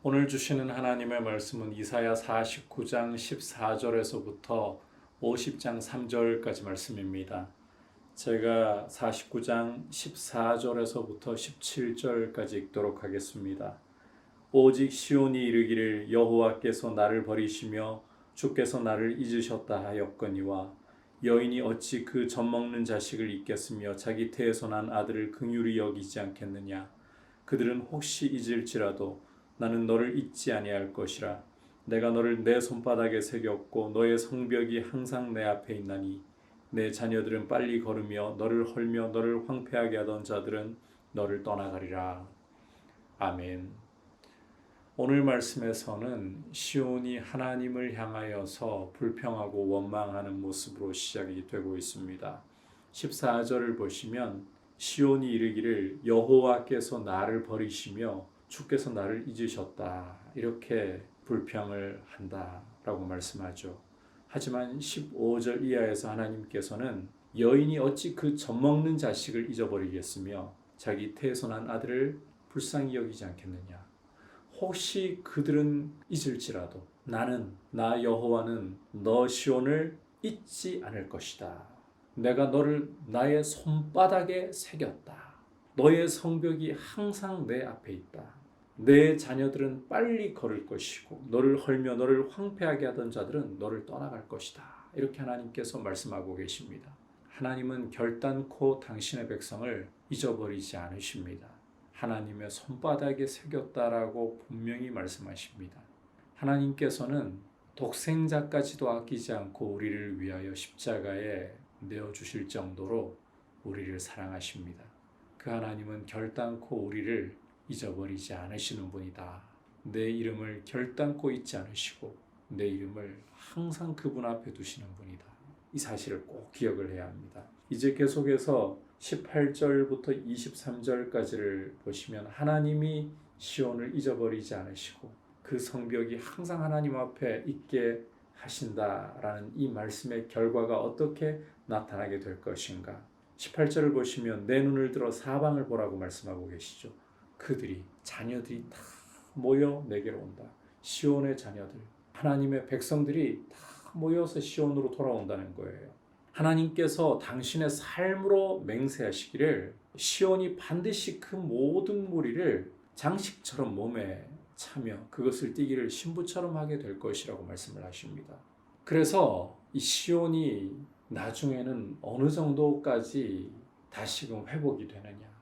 오늘 주시는 하나님의 말씀은 이사야 49장 14절에서부터 50장 3절까지 말씀입니다. 제가 49장 14절에서부터 17절까지 읽도록 하겠습니다. 오직 시온이 이르기를 여호와께서 나를 버리시며 주께서 나를 잊으셨다 하였거니와 여인이 어찌 그 젖먹는 자식을 잊겠으며 자기 태에서 난 아들을 긍휼히 여기지 않겠느냐. 그들은 혹시 잊을지라도 나는 너를 잊지 아니할 것이라. 내가 너를 내 손바닥에 새겼고 너의 성벽이 항상 내 앞에 있나니 내 자녀들은 빨리 걸으며 너를 헐며 너를 황폐하게 하던 자들은 너를 떠나가리라. 아멘. 오늘 말씀에서는 시온이 하나님을 향하여서 불평하고 원망하는 모습으로 시작이 되고 있습니다. 14절을 보시면 시온이 이르기를 여호와께서 나를 버리시며 주께서 나를 잊으셨다. 이렇게 불평을 한다라고 말씀하죠. 하지만 15절 이하에서 하나님께서는 여인이 어찌 그 젖먹는 자식을 잊어버리겠으며 자기 태에서 난 아들을 불쌍히 여기지 않겠느냐. 혹시 그들은 잊을지라도 나 여호와는 너 시온을 잊지 않을 것이다. 내가 너를 나의 손바닥에 새겼다. 너의 성벽이 항상 내 앞에 있다. 내 자녀들은 빨리 걸을 것이고 너를 헐며 너를 황폐하게 하던 자들은 너를 떠나갈 것이다. 이렇게 하나님께서 말씀하고 계십니다. 하나님은 결단코 당신의 백성을 잊어버리지 않으십니다. 하나님의 손바닥에 새겼다라고 분명히 말씀하십니다. 하나님께서는 독생자까지도 아끼지 않고 우리를 위하여 십자가에 내어주실 정도로 우리를 사랑하십니다. 그 하나님은 결단코 우리를 잊어버리지 않으시는 분이다. 내 이름을 결단코 잊지 않으시고 내 이름을 항상 그분 앞에 두시는 분이다. 이 사실을 꼭 기억을 해야 합니다. 이제 계속해서 18절부터 23절까지를 보시면 하나님이 시온을 잊어버리지 않으시고 그 성벽이 항상 하나님 앞에 있게 하신다라는 이 말씀의 결과가 어떻게 나타나게 될 것인가. 18절을 보시면 내 눈을 들어 사방을 보라고 말씀하고 계시죠. 그들이 자녀들이 다 모여 내게로 온다. 시온의 자녀들, 하나님의 백성들이 다 모여서 시온으로 돌아온다는 거예요. 하나님께서 당신의 삶으로 맹세하시기를 시온이 반드시 그 모든 무리를 장식처럼 몸에 차며 그것을 띠기를 신부처럼 하게 될 것이라고 말씀을 하십니다. 그래서 이 시온이 나중에는 어느 정도까지 다시금 회복이 되느냐.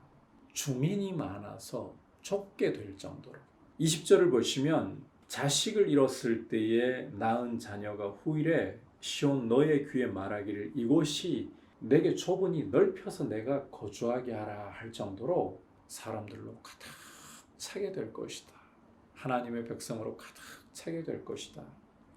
주민이 많아서 좁게 될 정도로. 20절을 보시면 자식을 잃었을 때에 낳은 자녀가 후일에 시온 너의 귀에 말하기를 이곳이 내게 좁으니 넓혀서 내가 거주하게 하라 할 정도로 사람들로 가득 차게 될 것이다. 하나님의 백성으로 가득 차게 될 것이다.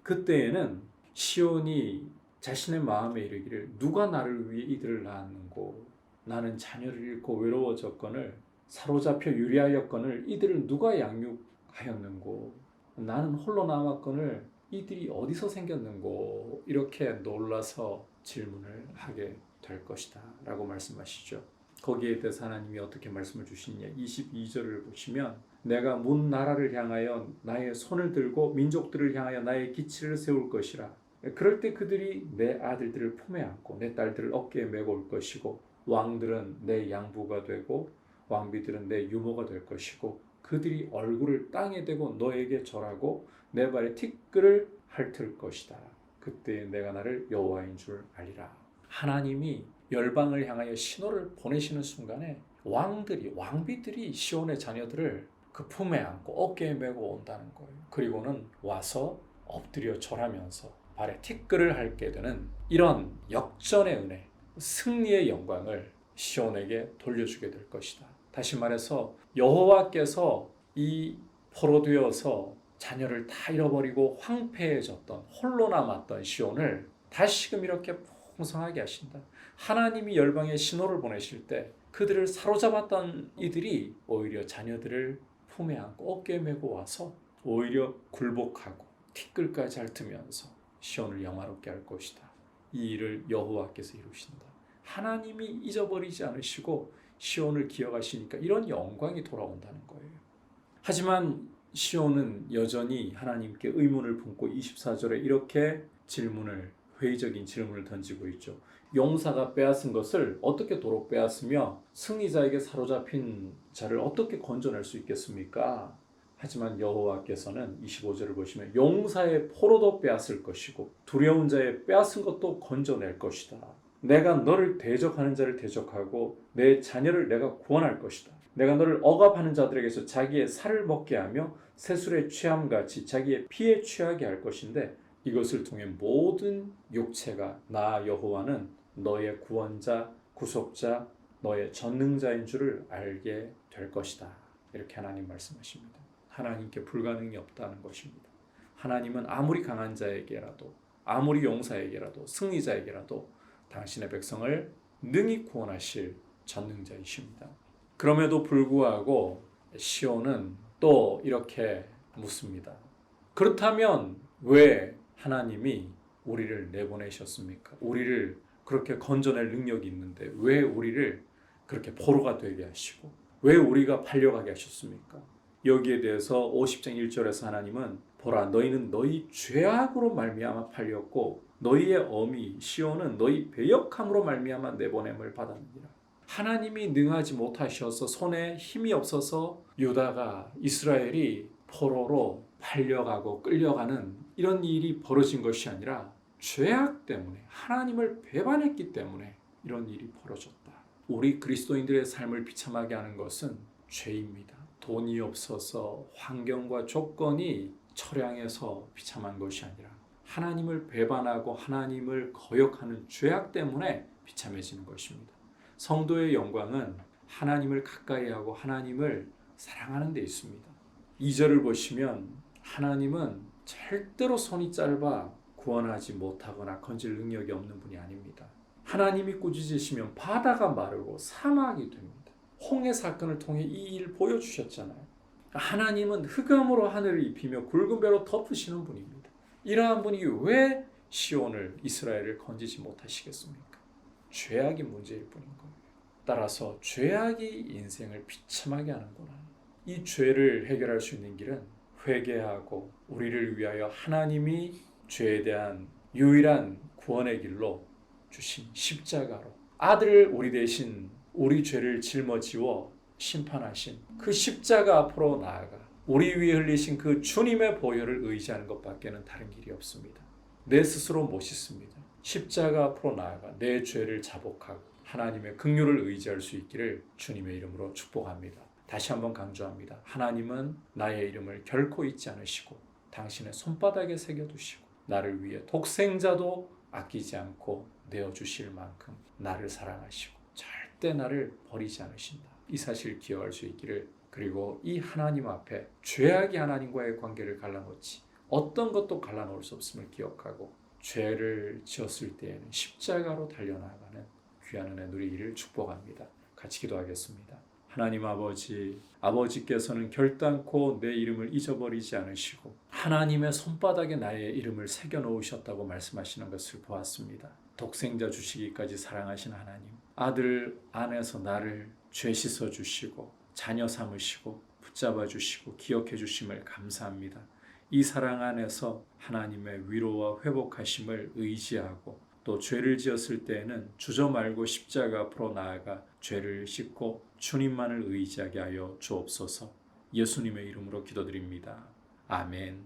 그때에는 시온이 자신의 마음에 이르기를 누가 나를 위해 이들을 낳았는고 나는 자녀를 잃고 외로워졌거늘 사로잡혀 유리하였거늘 이들을 누가 양육하였는고 나는 홀로 남았거늘 이들이 어디서 생겼는고 이렇게 놀라서 질문을 하게 될 것이다 라고 말씀하시죠. 거기에 대해서 하나님이 어떻게 말씀을 주시느냐. 22절을 보시면 내가 문 나라를 향하여 나의 손을 들고 민족들을 향하여 나의 기치를 세울 것이라. 그럴 때 그들이 내 아들들을 품에 안고 내 딸들을 어깨에 메고 올 것이고 왕들은 내 양부가 되고 왕비들은 내 유모가 될 것이고 그들이 얼굴을 땅에 대고 너에게 절하고 내 발에 티끌을 핥을 것이다. 그때 내가 나를 여호와인 줄 알리라. 하나님이 열방을 향하여 신호를 보내시는 순간에 왕비들이 시온의 자녀들을 그 품에 안고 어깨에 메고 온다는 거예요. 그리고는 와서 엎드려 절하면서 발에 티끌을 핥게 되는 이런 역전의 은혜, 승리의 영광을 시온에게 돌려주게 될 것이다. 다시 말해서 여호와께서 이 포로되어서 자녀를 다 잃어버리고 황폐해졌던 홀로 남았던 시온을 다시금 이렇게 풍성하게 하신다. 하나님이 열방에 신호를 보내실 때 그들을 사로잡았던 이들이 오히려 자녀들을 품에 안고 어깨에 메고 와서 오히려 굴복하고 티끌까지 핥으면서 시온을 영화롭게 할 것이다. 이 일을 여호와께서 이루신다. 하나님이 잊어버리지 않으시고 시온을 기억하시니까 이런 영광이 돌아온다는 거예요. 하지만 시온은 여전히 하나님께 의문을 품고 24절에 이렇게 회의적인 질문을 던지고 있죠. 용사가 빼앗은 것을 어떻게 도로 빼앗으며 승리자에게 사로잡힌 자를 어떻게 건져낼 수 있겠습니까? 하지만 여호와께서는 25절을 보시면 용사의 포로도 빼앗을 것이고 두려운 자의 빼앗은 것도 건져낼 것이다. 내가 너를 대적하는 자를 대적하고 내 자녀를 내가 구원할 것이다. 내가 너를 억압하는 자들에게서 자기의 살을 먹게 하며 새술에 취함같이 자기의 피에 취하게 할 것인데 이것을 통해 모든 육체가 나 여호와는 너의 구원자, 구속자, 너의 전능자인 줄을 알게 될 것이다. 이렇게 하나님 말씀하십니다. 하나님께 불가능이 없다는 것입니다. 하나님은 아무리 강한 자에게라도 아무리 용사에게라도 승리자에게라도 당신의 백성을 능히 구원하실 전능자이십니다. 그럼에도 불구하고 시온은 또 이렇게 묻습니다. 그렇다면 왜 하나님이 우리를 내보내셨습니까? 우리를 그렇게 건져낼 능력이 있는데 왜 우리를 그렇게 포로가 되게 하시고 왜 우리가 팔려가게 하셨습니까? 여기에 대해서 50장 1절에서 하나님은 보라 너희는 너희 죄악으로 말미암아 팔렸고 너희의 어미 시온은 너희 배역함으로 말미암아 내보냄을 받았느니라. 하나님이 능하지 못하셔서 손에 힘이 없어서 유다가 이스라엘이 포로로 팔려가고 끌려가는 이런 일이 벌어진 것이 아니라 죄악 때문에 하나님을 배반했기 때문에 이런 일이 벌어졌다. 우리 그리스도인들의 삶을 비참하게 하는 것은 죄입니다. 돈이 없어서 환경과 조건이 처량해서 비참한 것이 아니라 하나님을 배반하고 하나님을 거역하는 죄악 때문에 비참해지는 것입니다. 성도의 영광은 하나님을 가까이하고 하나님을 사랑하는 데 있습니다. 2절을 보시면 하나님은 절대로 손이 짧아 구원하지 못하거나 건질 능력이 없는 분이 아닙니다. 하나님이 꾸짖으시면 바다가 마르고 사막이 됩니다. 홍해 사건을 통해 이 일 보여주셨잖아요. 하나님은 흑암으로 하늘을 입히며 굵은 배로 덮으시는 분입니다. 이러한 분이 왜 시온을 이스라엘을 건지지 못하시겠습니까? 죄악이 문제일 뿐인 거예요. 따라서 죄악이 인생을 비참하게 하는구나. 이 죄를 해결할 수 있는 길은 회개하고 우리를 위하여 하나님이 죄에 대한 유일한 구원의 길로 주신 십자가로 아들을 우리 대신 우리 죄를 짊어지워 심판하신 그 십자가 앞으로 나아가 우리 위에 흘리신 그 주님의 보혈을 의지하는 것밖에는 다른 길이 없습니다. 내 스스로 못 씻습니다. 십자가 앞으로 나아가 내 죄를 자복하고 하나님의 긍휼을 의지할 수 있기를 주님의 이름으로 축복합니다. 다시 한번 강조합니다. 하나님은 나의 이름을 결코 잊지 않으시고 당신의 손바닥에 새겨두시고 나를 위해 독생자도 아끼지 않고 내어주실 만큼 나를 사랑하시고 절대 나를 버리지 않으신다. 이 사실을 기억할 수 있기를, 그리고 이 하나님 앞에 죄악이 하나님과의 관계를 갈라놓지 어떤 것도 갈라놓을 수 없음을 기억하고 죄를 지었을 때에는 십자가로 달려나가는 귀한 은혜 누리기를 축복합니다. 같이 기도하겠습니다. 하나님 아버지께서는 결단코 내 이름을 잊어버리지 않으시고 하나님의 손바닥에 나의 이름을 새겨놓으셨다고 말씀하시는 것을 보았습니다. 독생자 주시기까지 사랑하신 하나님, 아들 안에서 나를 죄 씻어주시고 자녀 삼으시고 붙잡아 주시고 기억해 주심을 감사합니다. 이 사랑 안에서 하나님의 위로와 회복하심을 의지하고 또 죄를 지었을 때에는 주저 말고 십자가 앞으로 나아가 죄를 씻고 주님만을 의지하게 하여 주옵소서. 예수님의 이름으로 기도드립니다. 아멘.